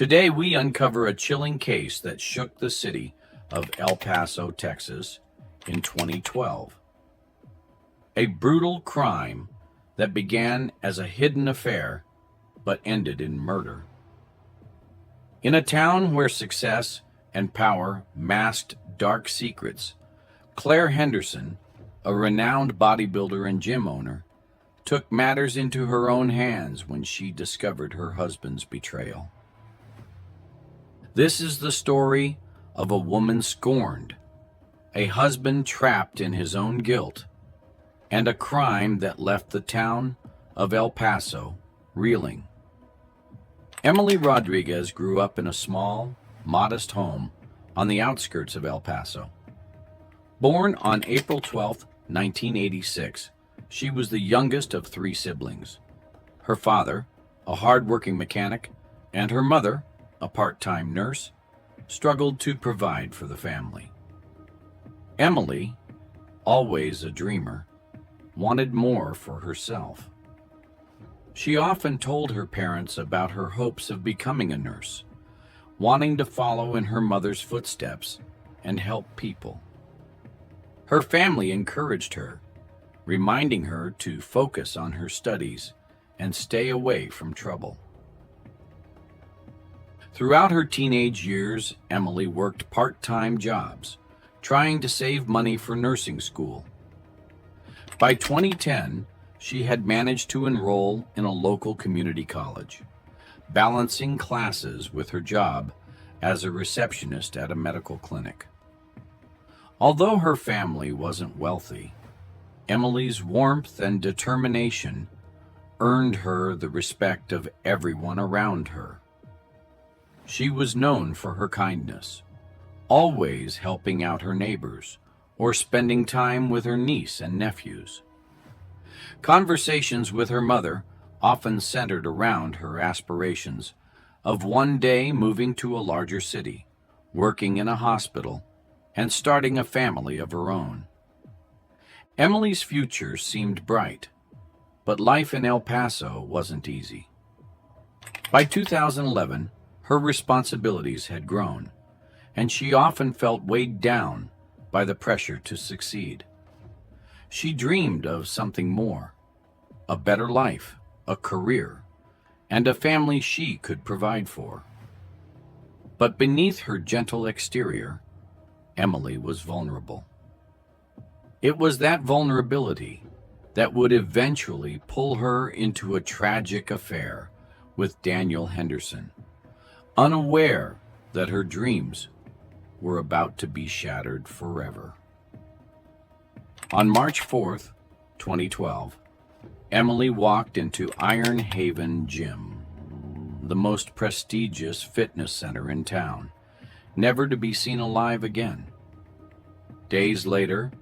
Today, we uncover a chilling case that shook the city of El Paso, Texas in 2012. A brutal crime that began as a hidden affair but ended in murder. In a town where success and power masked dark secrets, Claire Henderson, a renowned bodybuilder and gym owner, took matters into her own hands when she discovered her husband's betrayal. This is the story of a woman scorned, a husband trapped in his own guilt, and a crime that left the town of El Paso reeling. Emily Rodriguez grew up in a small, modest home on the outskirts of El Paso. Born on April 12, 1986, she was the youngest of 3 siblings. Her father, a hard-working mechanic, and her mother, a part-time nurse, struggled to provide for the family. Emily, always a dreamer, wanted more for herself. She often told her parents about her hopes of becoming a nurse, wanting to follow in her mother's footsteps and help people. Her family encouraged her, reminding her to focus on her studies and stay away from trouble. Throughout her teenage years, Emily worked part-time jobs, trying to save money for nursing school. By 2010, she had managed to enroll in a local community college, balancing classes with her job as a receptionist at a medical clinic. Although her family wasn't wealthy, Emily's warmth and determination earned her the respect of everyone around her. She was known for her kindness, always helping out her neighbors or spending time with her niece and nephews. Conversations with her mother often centered around her aspirations of one day moving to a larger city, working in a hospital, and starting a family of her own. Emily's future seemed bright, but life in El Paso wasn't easy. By 2011, her responsibilities had grown, and she often felt weighed down by the pressure to succeed. She dreamed of something more, a better life, a career, and a family she could provide for. But beneath her gentle exterior, Emily was vulnerable. It was that vulnerability that would eventually pull her into a tragic affair with Daniel Henderson, unaware that her dreams were about to be shattered forever. On March 4th, 2012, Emily walked into Iron Haven Gym, the most prestigious fitness center in town, never to be seen alive again. Days later,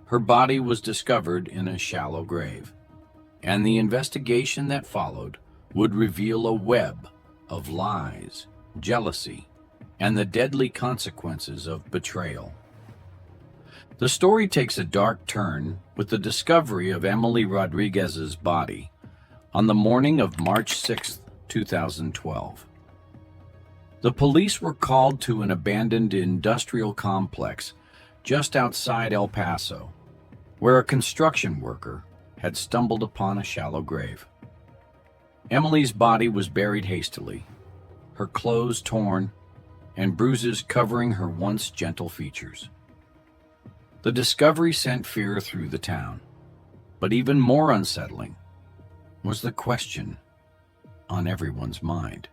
her body was discovered in a shallow grave, and the investigation that followed would reveal a web of lies, jealousy, and the deadly consequences of betrayal. The story takes a dark turn with the discovery of Emily Rodriguez's body on the morning of March 6, 2012. The police were called to an abandoned industrial complex just outside El Paso, where a construction worker had stumbled upon a shallow grave. Emily's body was buried hastily, her clothes torn, and bruises covering her once gentle features. The discovery sent fear through the town, but even more unsettling was the question on everyone's mind.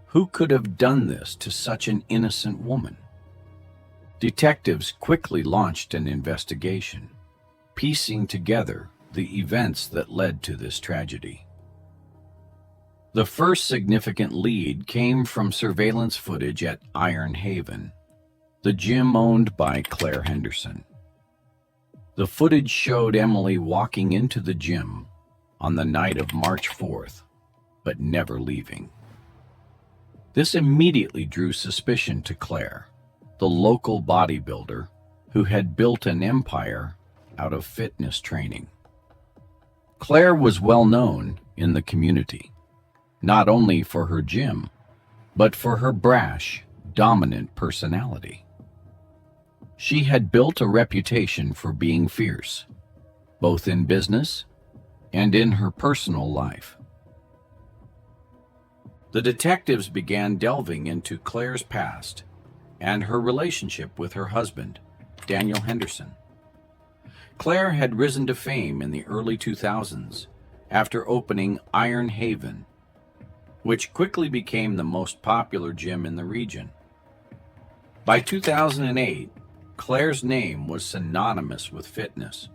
Who could have done this to such an innocent woman? Detectives quickly launched an investigation, piecing together the events that led to this tragedy. The first significant lead came from surveillance footage at Iron Haven, the gym owned by Claire Henderson. The footage showed Emily walking into the gym on the night of March 4th, but never leaving. This immediately drew suspicion to Claire, the local bodybuilder who had built an empire out of fitness training. Claire was well known in the community, not only for her gym, but for her brash, dominant personality. She had built a reputation for being fierce, both in business and in her personal life. The detectives began delving into Claire's past and her relationship with her husband, Daniel Henderson. Claire had risen to fame in the early 2000s after opening Iron Haven, which quickly became the most popular gym in the region. By 2008, Claire's name was synonymous with fitness,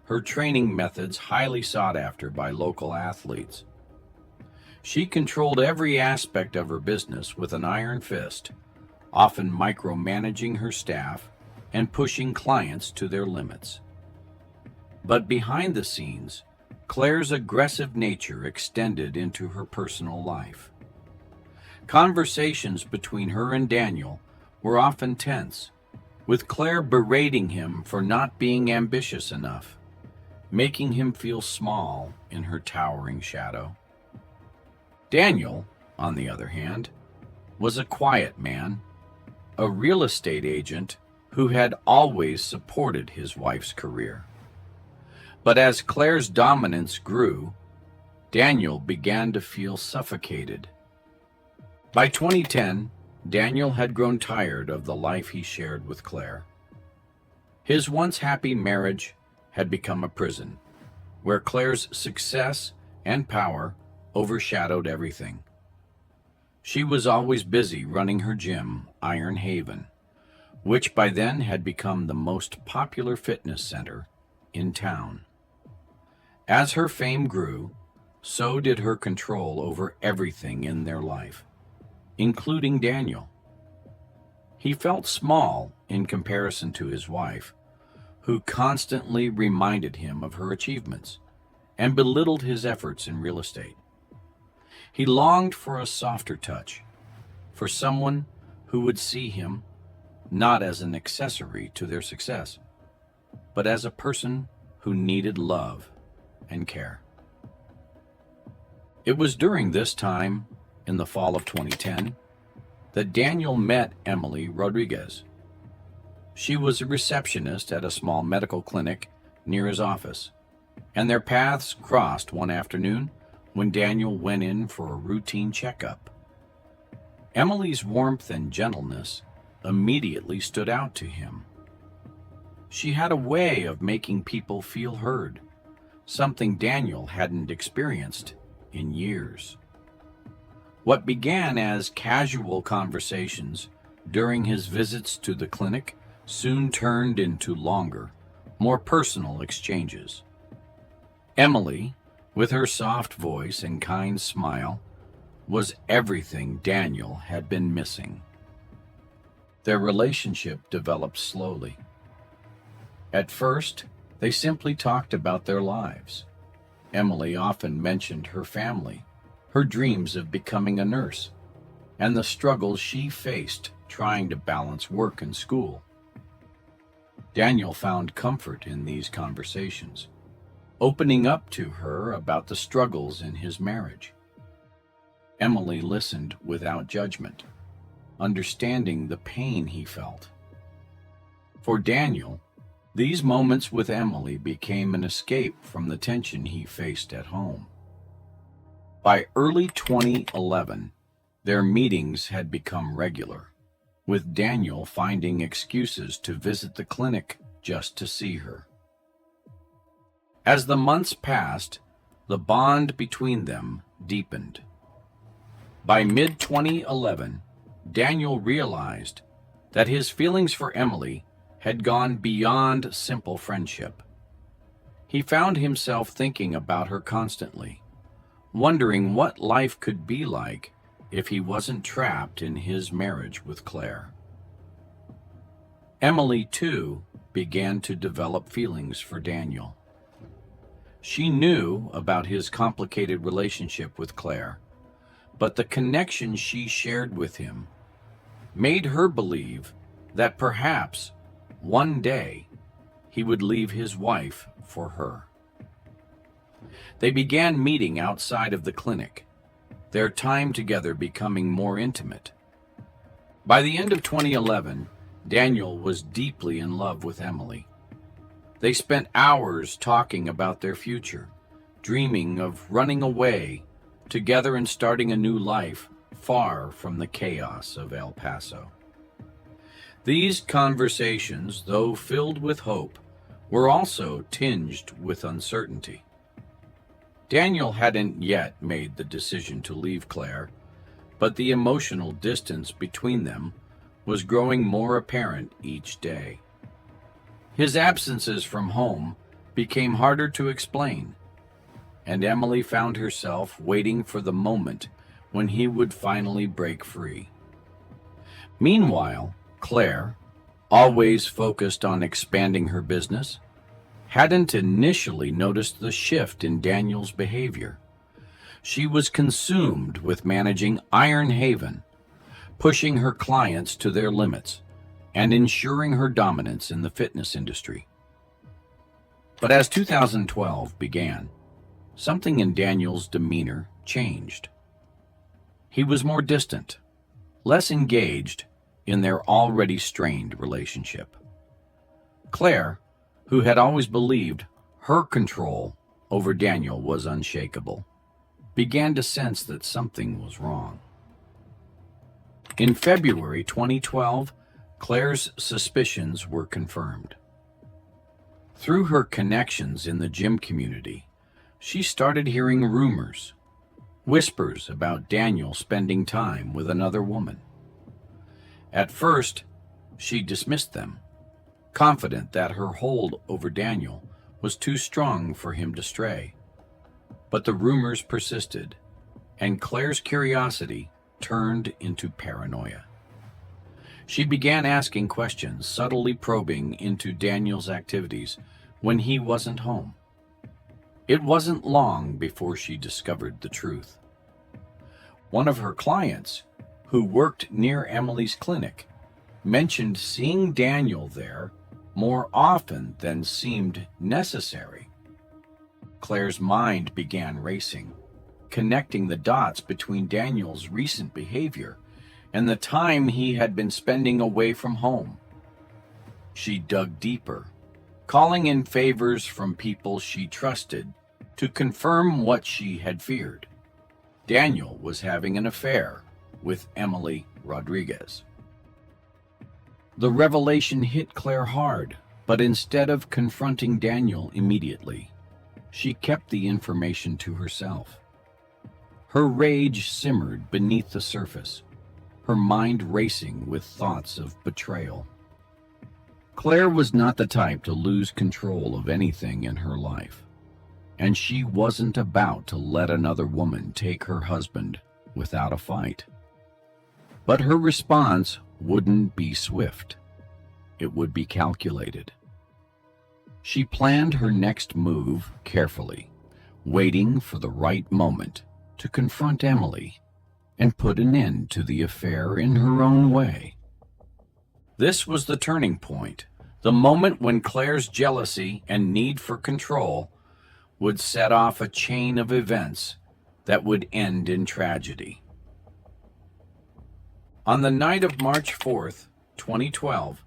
her training methods highly sought after by local athletes. She controlled every aspect of her business with an iron fist, often micromanaging her staff and pushing clients to their limits. But behind the scenes, Claire's aggressive nature extended into her personal life. Conversations between her and Daniel were often tense, with Claire berating him for not being ambitious enough, making him feel small in her towering shadow. Daniel, on the other hand, was a quiet man, a real estate agent who had always supported his wife's career. But as Claire's dominance grew, Daniel began to feel suffocated. By 2010, Daniel had grown tired of the life he shared with Claire. His once happy marriage had become a prison, where Claire's success and power overshadowed everything. She was always busy running her gym, Iron Haven, which by then had become the most popular fitness center in town. As her fame grew, so did her control over everything in their life, including Daniel. He felt small in comparison to his wife, who constantly reminded him of her achievements and belittled his efforts in real estate. He longed for a softer touch, for someone who would see him not as an accessory to their success, but as a person who needed love and care. It was during this time, in the fall of 2010, that Daniel met Emily Rodriguez. She was a receptionist at a small medical clinic near his office, and their paths crossed one afternoon when Daniel went in for a routine checkup. Emily's warmth and gentleness immediately stood out to him. She had a way of making people feel heard, something Daniel hadn't experienced in years. What began as casual conversations during his visits to the clinic soon turned into longer, more personal exchanges. Emily, with her soft voice and kind smile, was everything Daniel had been missing. Their relationship developed slowly. At first, they simply talked about their lives. Emily often mentioned her family, her dreams of becoming a nurse, and the struggles she faced trying to balance work and school. Daniel found comfort in these conversations, opening up to her about the struggles in his marriage. Emily listened without judgment, understanding the pain he felt. For Daniel, these moments with Emily became an escape from the tension he faced at home. By early 2011, their meetings had become regular, with Daniel finding excuses to visit the clinic just to see her. As the months passed, the bond between them deepened. By mid-2011, Daniel realized that his feelings for Emily had gone beyond simple friendship. He found himself thinking about her constantly, wondering what life could be like if he wasn't trapped in his marriage with Claire. Emily, too, began to develop feelings for Daniel. She knew about his complicated relationship with Claire, but the connection she shared with him made her believe that perhaps one day he would leave his wife for her. They began meeting outside of the clinic, their time together becoming more intimate. By the end of 2011, Daniel was deeply in love with Emily. They spent hours talking about their future, dreaming of running away together and starting a new life far from the chaos of El Paso. These conversations, though filled with hope, were also tinged with uncertainty. Daniel hadn't yet made the decision to leave Claire, but the emotional distance between them was growing more apparent each day. His absences from home became harder to explain, and Emily found herself waiting for the moment when he would finally break free. Meanwhile, Claire, always focused on expanding her business, hadn't initially noticed the shift in Daniel's behavior. She was consumed with managing Iron Haven, pushing her clients to their limits, and ensuring her dominance in the fitness industry. But as 2012 began, something in Daniel's demeanor changed. He was more distant, less engaged in their already strained relationship. Claire, who had always believed her control over Daniel was unshakable, began to sense that something was wrong. In February 2012, Claire's suspicions were confirmed. Through her connections in the gym community, she started hearing rumors, whispers about Daniel spending time with another woman. At first, she dismissed them, confident that her hold over Daniel was too strong for him to stray. But the rumors persisted, and Claire's curiosity turned into paranoia. She began asking questions, subtly probing into Daniel's activities when he wasn't home. It wasn't long before she discovered the truth. One of her clients, who worked near Emily's clinic, mentioned seeing Daniel there more often than seemed necessary. Claire's mind began racing, connecting the dots between Daniel's recent behavior and the time he had been spending away from home. She dug deeper, calling in favors from people she trusted to confirm what she had feared. Daniel was having an affair with Emily Rodriguez. The revelation hit Claire hard, but instead of confronting Daniel immediately, she kept the information to herself. Her rage simmered beneath the surface, her mind racing with thoughts of betrayal. Claire was not the type to lose control of anything in her life, and she wasn't about to let another woman take her husband without a fight. But her response wouldn't be swift. It would be calculated. She planned her next move carefully, waiting for the right moment to confront Emily and put an end to the affair in her own way. This was the turning point, the moment when Claire's jealousy and need for control would set off a chain of events that would end in tragedy. On the night of March 4th, 2012,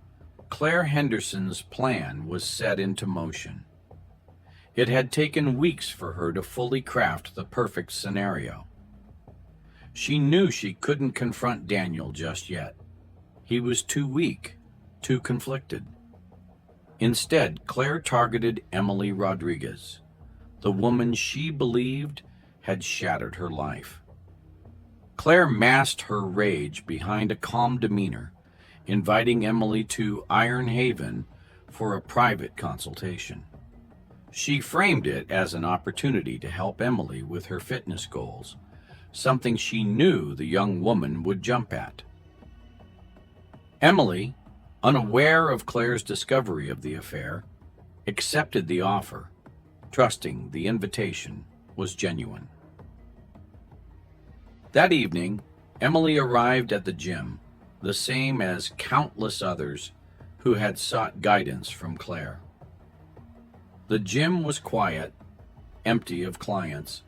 Claire Henderson's plan was set into motion. It had taken weeks for her to fully craft the perfect scenario. She knew she couldn't confront Daniel just yet. He was too weak, too conflicted. Instead, Claire targeted Emily Rodriguez, the woman she believed had shattered her life. Claire masked her rage behind a calm demeanor, inviting Emily to Iron Haven for a private consultation. She framed it as an opportunity to help Emily with her fitness goals, something she knew the young woman would jump at. Emily, unaware of Claire's discovery of the affair, accepted the offer, trusting the invitation was genuine. That evening, Emily arrived at the gym, the same as countless others who had sought guidance from Claire. The gym was quiet, empty of clients,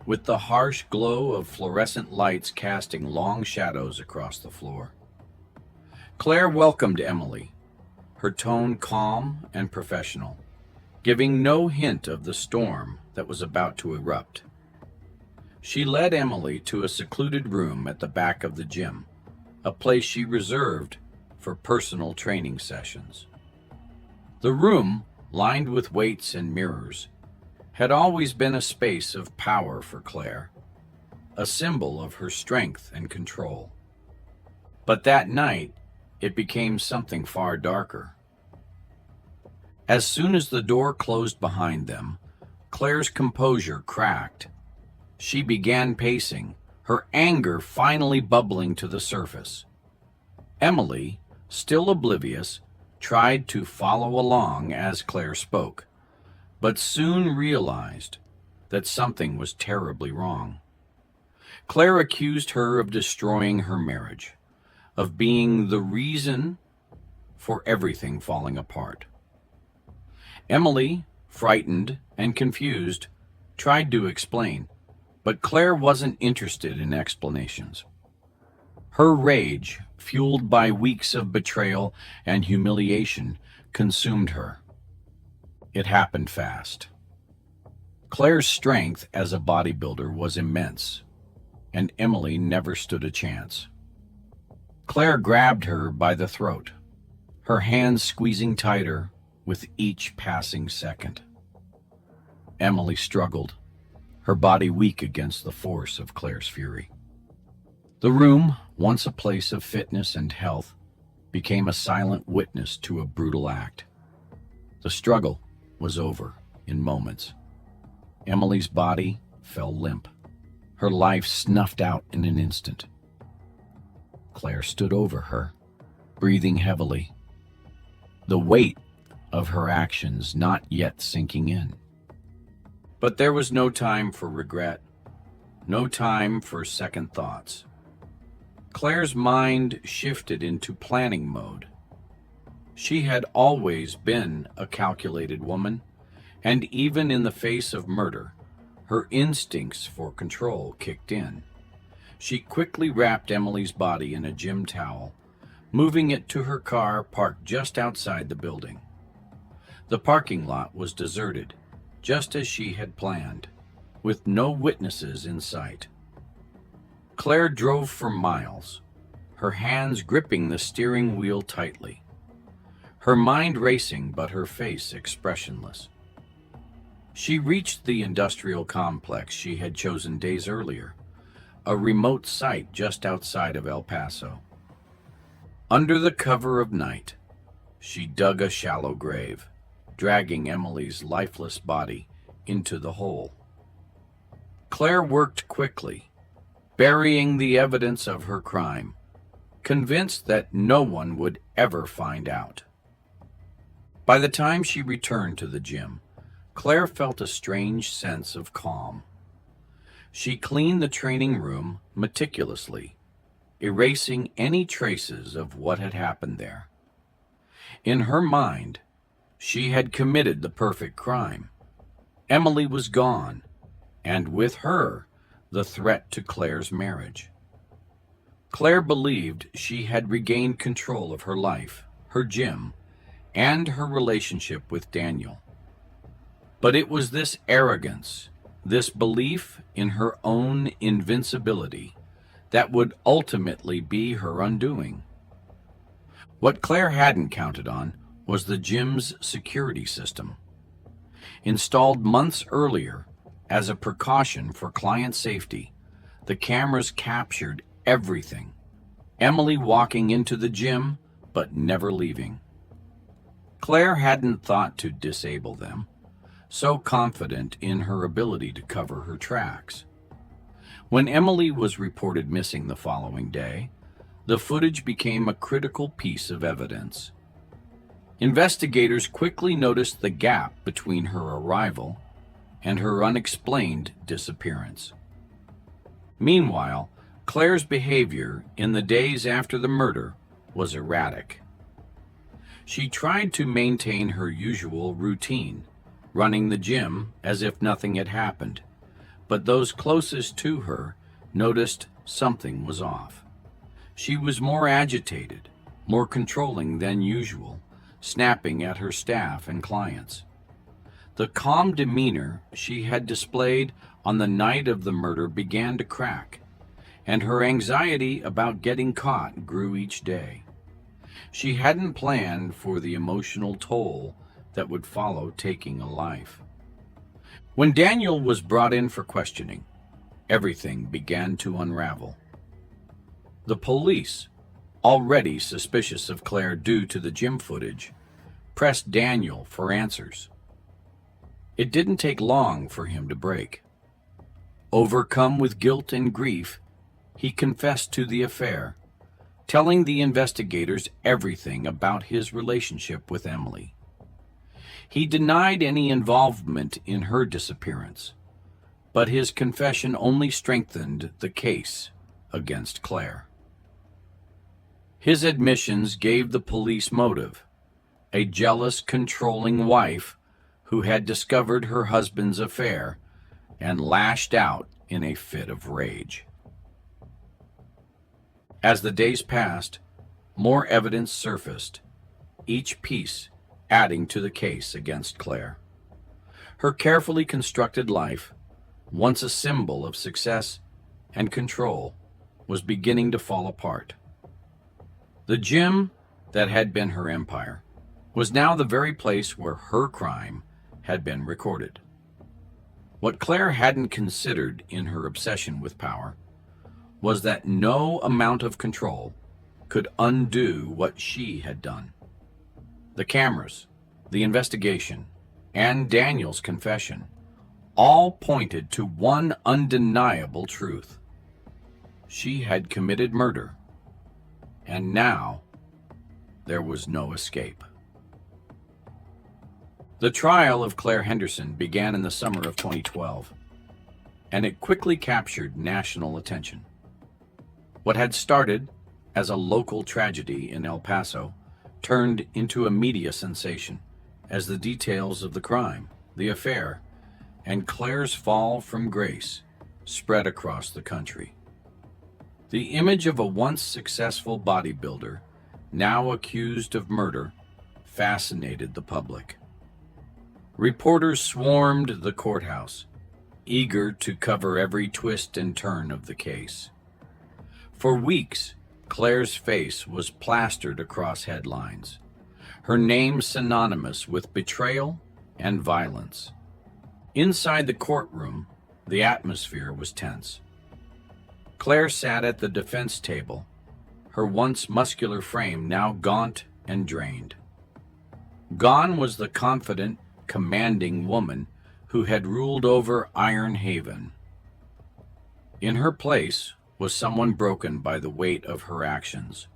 with the harsh glow of fluorescent lights casting long shadows across the floor. Claire welcomed Emily, her tone calm and professional, giving no hint of the storm that was about to erupt. She led Emily to a secluded room at the back of the gym, a place she reserved for personal training sessions. The room, lined with weights and mirrors, had always been a space of power for Claire, a symbol of her strength and control. But that night, it became something far darker. As soon as the door closed behind them, Claire's composure cracked. She began pacing, her anger finally bubbling to the surface. Emily, still oblivious, tried to follow along as Claire spoke, but soon realized that something was terribly wrong. Claire accused her of destroying her marriage, of being the reason for everything falling apart. Emily, frightened and confused, tried to explain, but Claire wasn't interested in explanations. Her rage, fueled by weeks of betrayal and humiliation, consumed her. It happened fast. Claire's strength as a bodybuilder was immense, and Emily never stood a chance. Claire grabbed her by the throat, her hands squeezing tighter with each passing second. Emily struggled, her body weak against the force of Claire's fury. The room, once a place of fitness and health, became a silent witness to a brutal act. The struggle was over in moments. Emily's body fell limp, her life snuffed out in an instant. Claire stood over her, breathing heavily, the weight of her actions not yet sinking in. But there was no time for regret, no time for second thoughts. Claire's mind shifted into planning mode. She had always been a calculated woman, and even in the face of murder, her instincts for control kicked in. She quickly wrapped Emily's body in a gym towel, moving it to her car parked just outside the building. The parking lot was deserted, just as she had planned, with no witnesses in sight. Claire drove for miles, her hands gripping the steering wheel tightly, her mind racing but her face expressionless. She reached the industrial complex she had chosen days earlier, a remote site just outside of El Paso. Under the cover of night, she dug a shallow grave, dragging Emily's lifeless body into the hole. Claire worked quickly, burying the evidence of her crime, convinced that no one would ever find out. By the time she returned to the gym, Claire felt a strange sense of calm. She cleaned the training room meticulously, erasing any traces of what had happened there. In her mind, she had committed the perfect crime. Emily was gone, and with her, the threat to Claire's marriage. Claire believed she had regained control of her life, her gym, and her relationship with Daniel. But it was this arrogance, this belief in her own invincibility, that would ultimately be her undoing. What Claire hadn't counted on was the gym's security system. Installed months earlier, as a precaution for client safety, the cameras captured everything. Emily walking into the gym, but never leaving. Claire hadn't thought to disable them, so confident in her ability to cover her tracks. When Emily was reported missing the following day, the footage became a critical piece of evidence. Investigators quickly noticed the gap between her arrival and her unexplained disappearance. Meanwhile, Claire's behavior in the days after the murder was erratic. She tried to maintain her usual routine, running the gym as if nothing had happened, but those closest to her noticed something was off. She was more agitated, more controlling than usual, snapping at her staff and clients. The calm demeanor she had displayed on the night of the murder began to crack, and her anxiety about getting caught grew each day. She hadn't planned for the emotional toll that would follow taking a life. When Daniel was brought in for questioning, everything began to unravel. The police, already suspicious of Claire due to the gym footage, pressed Daniel for answers. It didn't take long for him to break. Overcome with guilt and grief, he confessed to the affair, telling the investigators everything about his relationship with Emily. He denied any involvement in her disappearance, but his confession only strengthened the case against Claire. His admissions gave the police motive: a jealous, controlling wife who had discovered her husband's affair and lashed out in a fit of rage. As the days passed, more evidence surfaced, each piece adding to the case against Claire. Her carefully constructed life, once a symbol of success and control, was beginning to fall apart. The gym that had been her empire was now the very place where her crime had been recorded. What Claire hadn't considered in her obsession with power was that no amount of control could undo what she had done. The cameras, the investigation, and Daniel's confession all pointed to one undeniable truth. She had committed murder, and now there was no escape. The trial of Claire Henderson began in the summer of 2012, and it quickly captured national attention. What had started as a local tragedy in El Paso turned into a media sensation as the details of the crime, the affair, and Claire's fall from grace spread across the country. The image of a once successful bodybuilder, now accused of murder, fascinated the public. Reporters swarmed the courthouse, eager to cover every twist and turn of the case. For weeks, Claire's face was plastered across headlines, her name synonymous with betrayal and violence. Inside the courtroom, the atmosphere was tense. Claire sat at the defense table, her once muscular frame now gaunt and drained. Gone was the confident, commanding woman who had ruled over Iron Haven. In her place was someone broken by the weight of her actions.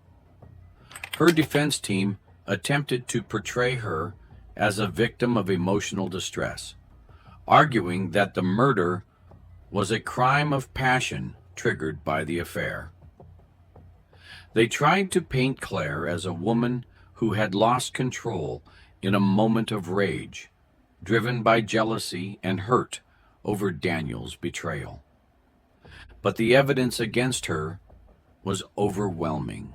Her defense team attempted to portray her as a victim of emotional distress, arguing that the murder was a crime of passion triggered by the affair. They tried to paint Claire as a woman who had lost control in a moment of rage, driven by jealousy and hurt over Daniel's betrayal. But the evidence against her was overwhelming.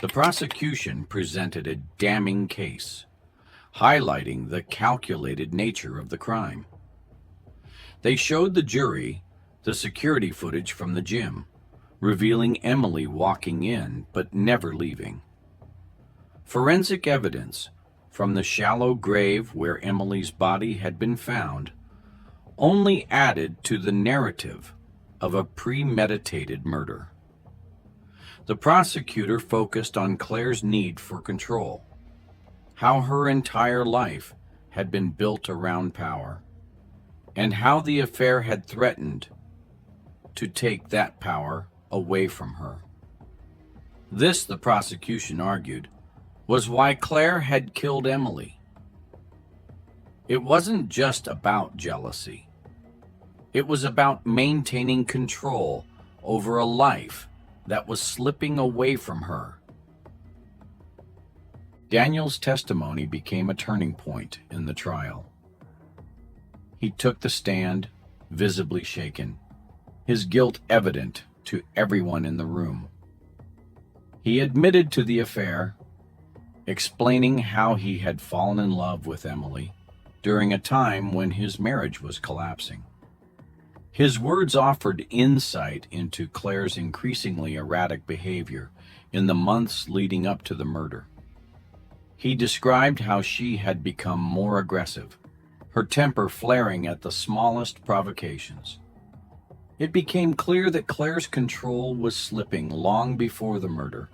The prosecution presented a damning case, highlighting the calculated nature of the crime. They showed the jury the security footage from the gym, revealing Emily walking in but never leaving. Forensic evidence from the shallow grave where Emily's body had been found only added to the narrative of a premeditated murder. The prosecutor focused on Claire's need for control, how her entire life had been built around power, and how the affair had threatened to take that power away from her. This, the prosecution argued, was why Claire had killed Emily. It wasn't just about jealousy. It was about maintaining control over a life that was slipping away from her. Daniel's testimony became a turning point in the trial. He took the stand, visibly shaken, his guilt evident to everyone in the room. He admitted to the affair, explaining how he had fallen in love with Emily during a time when his marriage was collapsing. His words offered insight into Claire's increasingly erratic behavior in the months leading up to the murder. He described how she had become more aggressive, her temper flaring at the smallest provocations. It became clear that Claire's control was slipping long before the murder,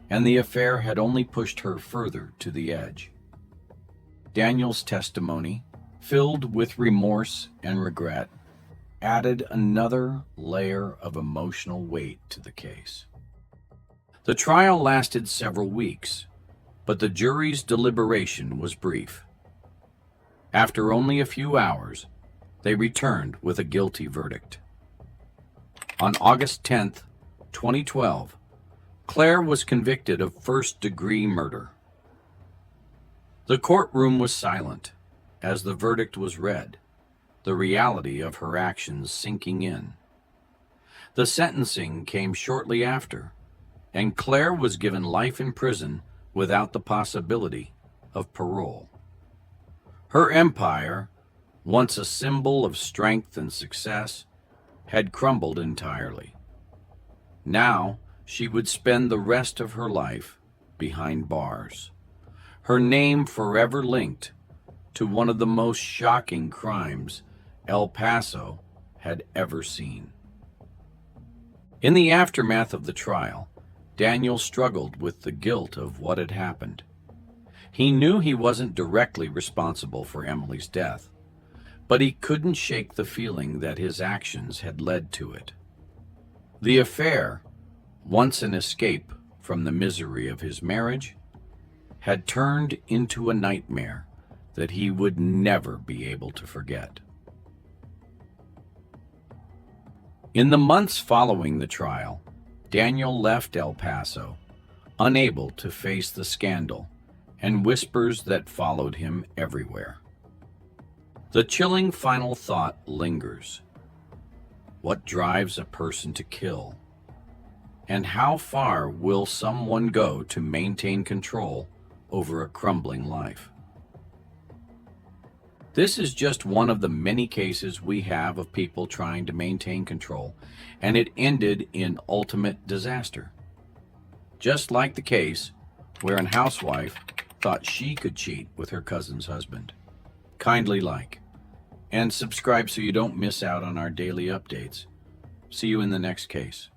and the affair had only pushed her further to the edge. Daniel's testimony, filled with remorse and regret, added another layer of emotional weight to the case. The trial lasted several weeks, but the jury's deliberation was brief. After only a few hours, they returned with a guilty verdict. On August 10, 2012, Claire was convicted of first-degree murder. The courtroom was silent as the verdict was read, the reality of her actions sinking in. The sentencing came shortly after, and Claire was given life in prison without the possibility of parole. Her empire, once a symbol of strength and success, had crumbled entirely. Now she would spend the rest of her life behind bars, her name forever linked to one of the most shocking crimes El Paso had ever seen. In the aftermath of the trial, Daniel struggled with the guilt of what had happened. He knew he wasn't directly responsible for Emily's death, but he couldn't shake the feeling that his actions had led to it. The affair, once an escape from the misery of his marriage, had turned into a nightmare that he would never be able to forget. In the months following the trial, Daniel left El Paso, unable to face the scandal and whispers that followed him everywhere. The chilling final thought lingers. What drives a person to kill? And how far will someone go to maintain control over a crumbling life? This is just one of the many cases we have of people trying to maintain control, and it ended in ultimate disaster. Just like the case where a housewife thought she could cheat with her cousin's husband. Kindly like and subscribe so you don't miss out on our daily updates. See you in the next case.